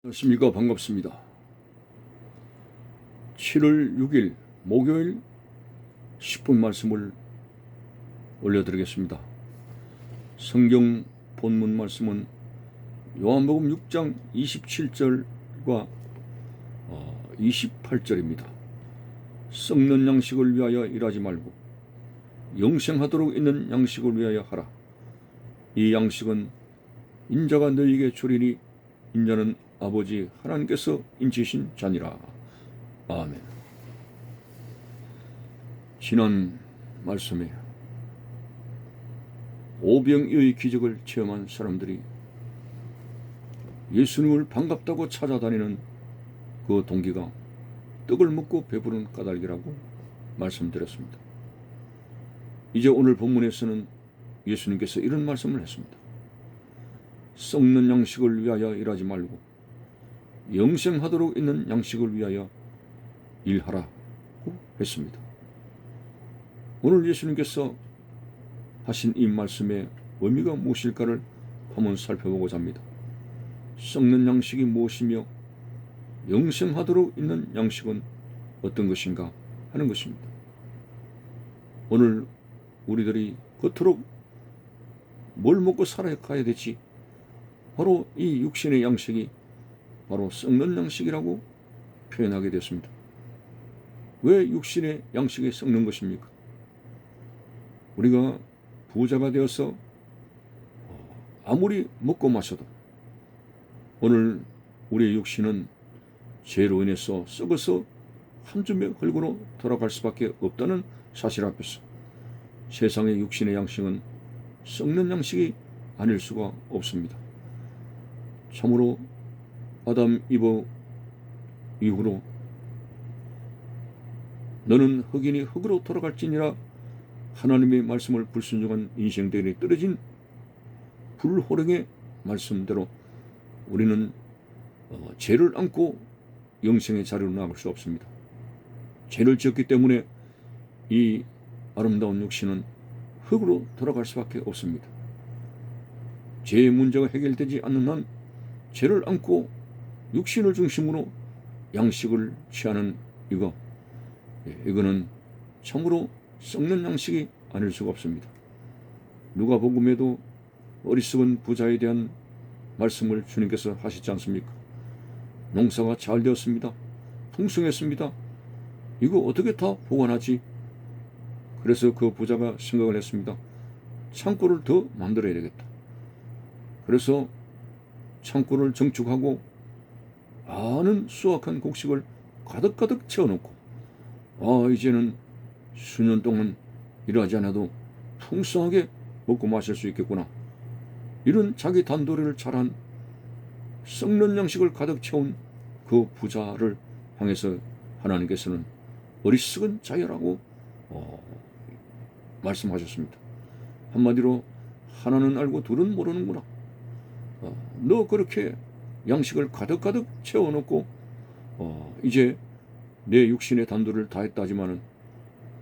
안녕하십니까. 반갑습니다. 7월 6일 목요일 10분 말씀을 올려드리겠습니다. 성경 본문 말씀은 요한복음 6장 27절과 28절입니다. 썩는 양식을 위하여 일하지 말고 영생하도록 있는 양식을 위하여 하라. 이 양식은 인자가 너희에게 주리니 인자는 아버지 하나님께서 인치신 자니라. 아멘. 지난 말씀에 오병이어의 기적을 체험한 사람들이 예수님을 반갑다고 찾아다니는 그 동기가 떡을 먹고 배부른 까닭이라고 말씀드렸습니다. 이제 오늘 본문에서는 예수님께서 이런 말씀을 했습니다. 썩는 양식을 위하여 일하지 말고 영생하도록 있는 양식을 위하여 일하라고 했습니다. 오늘 예수님께서 하신 이 말씀의 의미가 무엇일까를 한번 살펴보고자 합니다. 썩는 양식이 무엇이며 영생하도록 있는 양식은 어떤 것인가 하는 것입니다. 오늘 우리들이 그토록 뭘 먹고 살아가야 되지? 바로 이 육신의 양식이 바로 썩는 양식이라고 표현하게 됐습니다. 왜 육신의 양식이 썩는 것입니까? 우리가 부자가 되어서 아무리 먹고 마셔도 오늘 우리의 육신은 죄로 인해서 썩어서 한 줌의 흙으로 돌아갈 수밖에 없다는 사실 앞에서 세상의 육신의 양식은 썩는 양식이 아닐 수가 없습니다. 참으로 아담 이브 이후로 너는 흙이니 흙으로 돌아갈지니라 하나님의 말씀을 불순종한 인생들이 떨어진 불호령의 말씀대로 우리는 죄를 안고 영생의 자리로 나갈 수 없습니다. 죄를 지었기 때문에 이 아름다운 육신은 흙으로 돌아갈 수밖에 없습니다. 죄의 문제가 해결되지 않는 한 죄를 안고 육신을 중심으로 양식을 취하는 이거는 참으로 썩는 양식이 아닐 수가 없습니다. 누가복음에도 어리석은 부자에 대한 말씀을 주님께서 하시지 않습니까? 농사가 잘 되었습니다. 풍성했습니다. 이거 어떻게 다 보관하지? 그래서 그 부자가 생각을 했습니다. 창고를 더 만들어야 되겠다. 그래서 창고를 증축하고 많은 수확한 곡식을 가득가득 채워놓고 이제는 수년 동안 일하지 않아도 풍성하게 먹고 마실 수 있겠구나. 이런 자기 단도리를 잘한 썩는 양식을 가득 채운 그 부자를 향해서 하나님께서는 어리석은 자여라고 말씀하셨습니다. 한마디로 하나는 알고 둘은 모르는구나. 너 그렇게 양식을 가득가득 채워놓고 이제 내 육신의 단도를 다했다 하지만은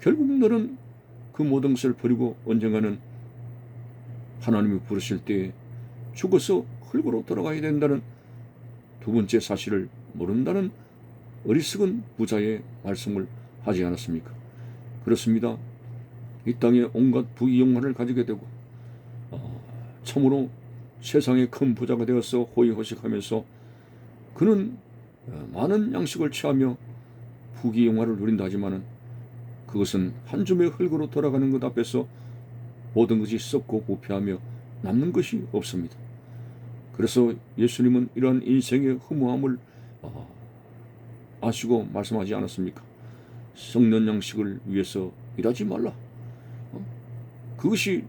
결국 너는 그 모든 것을 버리고 언젠가는 하나님이 부르실 때에 죽어서 흙으로 돌아가야 된다는 두 번째 사실을 모른다는 어리석은 부자의 말씀을 하지 않았습니까? 그렇습니다. 이 땅에 온갖 부귀영화를 가지게 되고 참으로 세상의 큰 부자가 되어서 호의호식하면서 그는 많은 양식을 취하며 부귀영화를 누린다 하지만은 그것은 한 줌의 흙으로 돌아가는 것 앞에서 모든 것이 썩고 부패하며 남는 것이 없습니다. 그래서 예수님은 이러한 인생의 허무함을 아시고 말씀하지 않았습니까? 썩는 양식을 위해서 일하지 말라. 그것이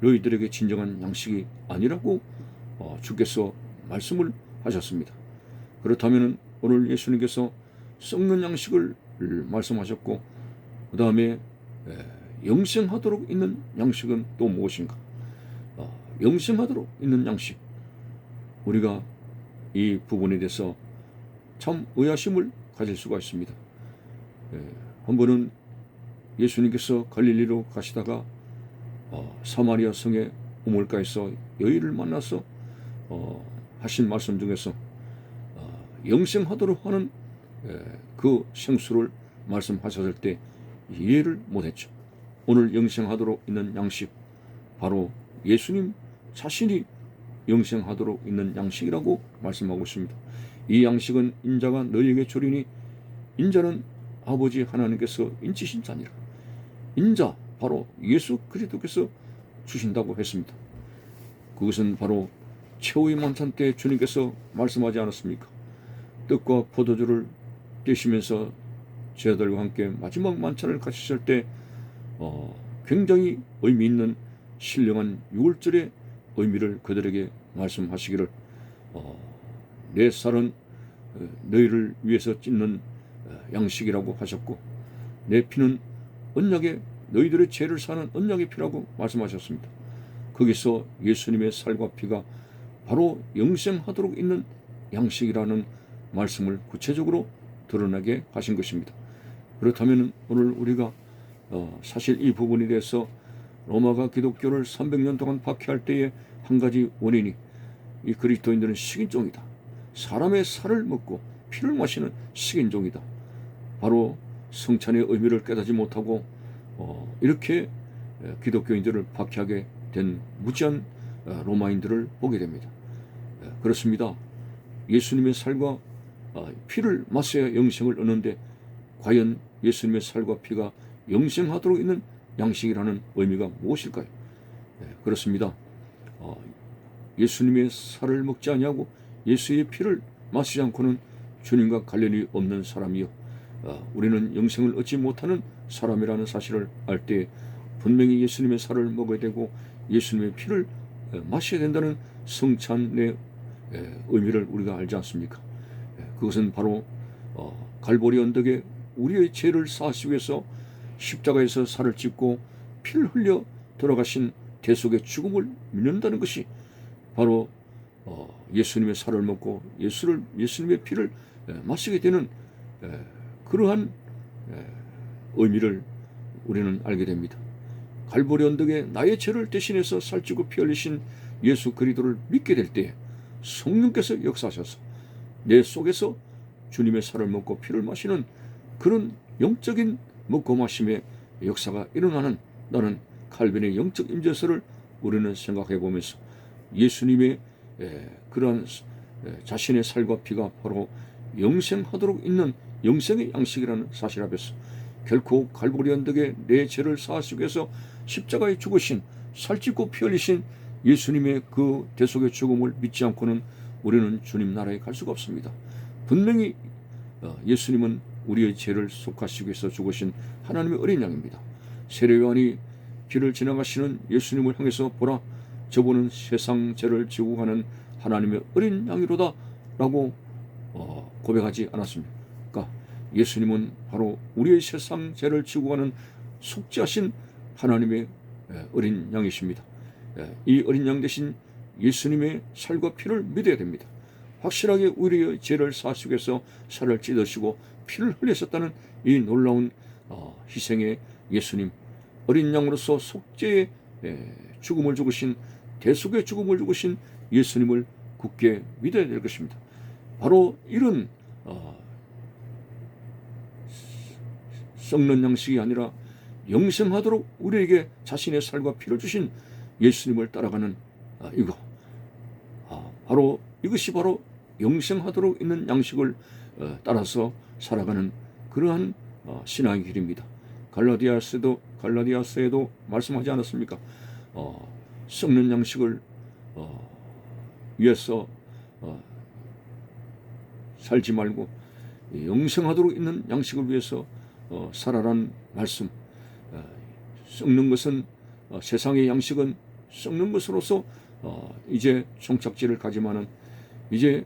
너희들에게 진정한 양식이 아니라고 주께서 말씀을 하셨습니다. 그렇다면 오늘 예수님께서 썩는 양식을 말씀하셨고 그 다음에 영생하도록 있는 양식은 또 무엇인가? 영생하도록 있는 양식. 우리가 이 부분에 대해서 참 의아심을 가질 수가 있습니다. 한 번은 예수님께서 갈릴리로 가시다가 사마리아 성의 우물가에서 여인을 만나서 하신 말씀 중에서 영생하도록 하는 그 생수를 말씀하셨을 때 이해를 못했죠. 오늘 영생하도록 있는 양식, 바로 예수님 자신이 영생하도록 있는 양식이라고 말씀하고 있습니다. 이 양식은 인자가 너희에게 주리니 인자는 아버지 하나님께서 인치신 자니라. 인자, 바로 예수 그리스도께서 주신다고 했습니다. 그것은 바로 최후의 만찬 때 주님께서 말씀하지 않았습니까? 떡과 포도주를 떼시면서 제자들과 함께 마지막 만찬을 가지실 때 굉장히 의미 있는 신령한 유월절의 의미를 그들에게 말씀하시기를, 내 살은 너희를 위해서 찢는 양식이라고 하셨고, 내 피는 언약의, 너희들의 죄를 사는 언약의 피라고 말씀하셨습니다. 거기서 예수님의 살과 피가 바로 영생하도록 있는 양식이라는 말씀을 구체적으로 드러나게 하신 것입니다. 그렇다면 오늘 우리가 사실 이 부분에 대해서 로마가 기독교를 300년 동안 박해할 때의 한 가지 원인이, 이 그리스도인들은 식인종이다, 사람의 살을 먹고 피를 마시는 식인종이다, 바로 성찬의 의미를 깨닫지 못하고 이렇게 기독교인들을 박해하게 된 무지한 로마인들을 보게 됩니다. 그렇습니다. 예수님의 살과 피를 마셔야 영생을 얻는데, 과연 예수님의 살과 피가 영생하도록 있는 양식이라는 의미가 무엇일까요? 그렇습니다. 예수님의 살을 먹지 아니하고 예수의 피를 마시지 않고는 주님과 관련이 없는 사람이요, 우리는 영생을 얻지 못하는 사람이라는 사실을 알 때 분명히 예수님의 살을 먹어야 되고 예수님의 피를 마셔야 된다는 성찬의 의미를 우리가 알지 않습니까? 그것은 바로 갈보리 언덕에 우리의 죄를 사하시기 위해서 십자가에서 살을 찢고 피를 흘려 돌아가신 대속의 죽음을 믿는다는 것이 바로 예수님의 살을 먹고 예수님의 피를 마시게 되는 그러한 의미를 우리는 알게 됩니다. 갈보리 언덕에 나의 죄를 대신해서 살찌고 피 흘리신 예수 그리스도를 믿게 될 때 성령께서 역사하셔서 내 속에서 주님의 살을 먹고 피를 마시는 그런 영적인 먹고 마심의 역사가 일어나는, 나는 칼빈의 영적 임재서를 우리는 생각해 보면서 예수님의 그러한 자신의 살과 피가 바로 영생하도록 있는 영생의 양식이라는 사실 앞에서 결코 갈보리 언덕에 내 죄를 사하시기 위해서 십자가에 죽으신, 살찌고 피 흘리신 예수님의 그 대속의 죽음을 믿지 않고는 우리는 주님 나라에 갈 수가 없습니다. 분명히 예수님은 우리의 죄를 속하시기 위해서 죽으신 하나님의 어린 양입니다. 세례요한이 길을 지나가시는 예수님을 향해서 보라, 저분은 세상 죄를 지고 가는 하나님의 어린 양이로다 라고 고백하지 않았습니까? 예수님은 바로 우리의 세상 죄를 지고 가는 속죄하신 하나님의 어린 양이십니다. 이 어린 양 대신 예수님의 살과 피를 믿어야 됩니다. 확실하게 우리의 죄를 사하시기 위해서 살을 찢으시고 피를 흘리셨다는 이 놀라운 희생의 예수님, 어린 양으로서 속죄의 죽음을 죽으신, 대속의 죽음을 죽으신 예수님을 굳게 믿어야 될 것입니다. 바로 이런 썩는 양식이 아니라 영생하도록 우리에게 자신의 살과 피를 주신 예수님을 따라가는 이거, 바로 이것이 바로 영생하도록 있는 양식을 따라서 살아가는 그러한 신앙의 길입니다. 갈라디아서에도 말씀하지 않았습니까? 썩는 양식을 위해서 살지 말고 영생하도록 있는 양식을 위해서 살아라는 말씀. 썩는 것은 세상의 양식은 썩는 것으로서 이제 종착지를 가지만은 이제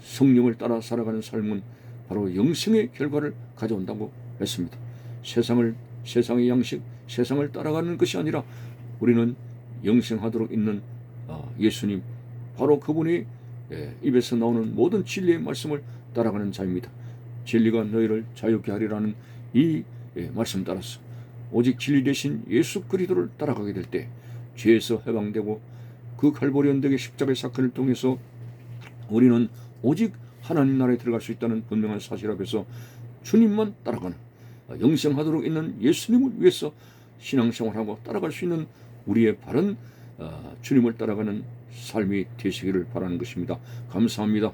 성령을 따라 살아가는 삶은 바로 영생의 결과를 가져온다고 했습니다. 세상의 양식, 세상을 따라가는 것이 아니라 우리는 영생하도록 있는 예수님, 바로 그분이 입에서 나오는 모든 진리의 말씀을 따라가는 자입니다. 진리가 너희를 자유케 하리라는 이 말씀 따라서 오직 진리 대신 예수 그리스도를 따라가게 될 때 죄에서 해방되고 그 갈보리 언덕의 십자가의 사건을 통해서 우리는 오직 하나님 나라에 들어갈 수 있다는 분명한 사실 앞에서 주님만 따라가는, 영생하도록 있는 예수님을 위해서 신앙생활하고 따라갈 수 있는 우리의 바른 주님을 따라가는 삶이 되시기를 바라는 것입니다. 감사합니다.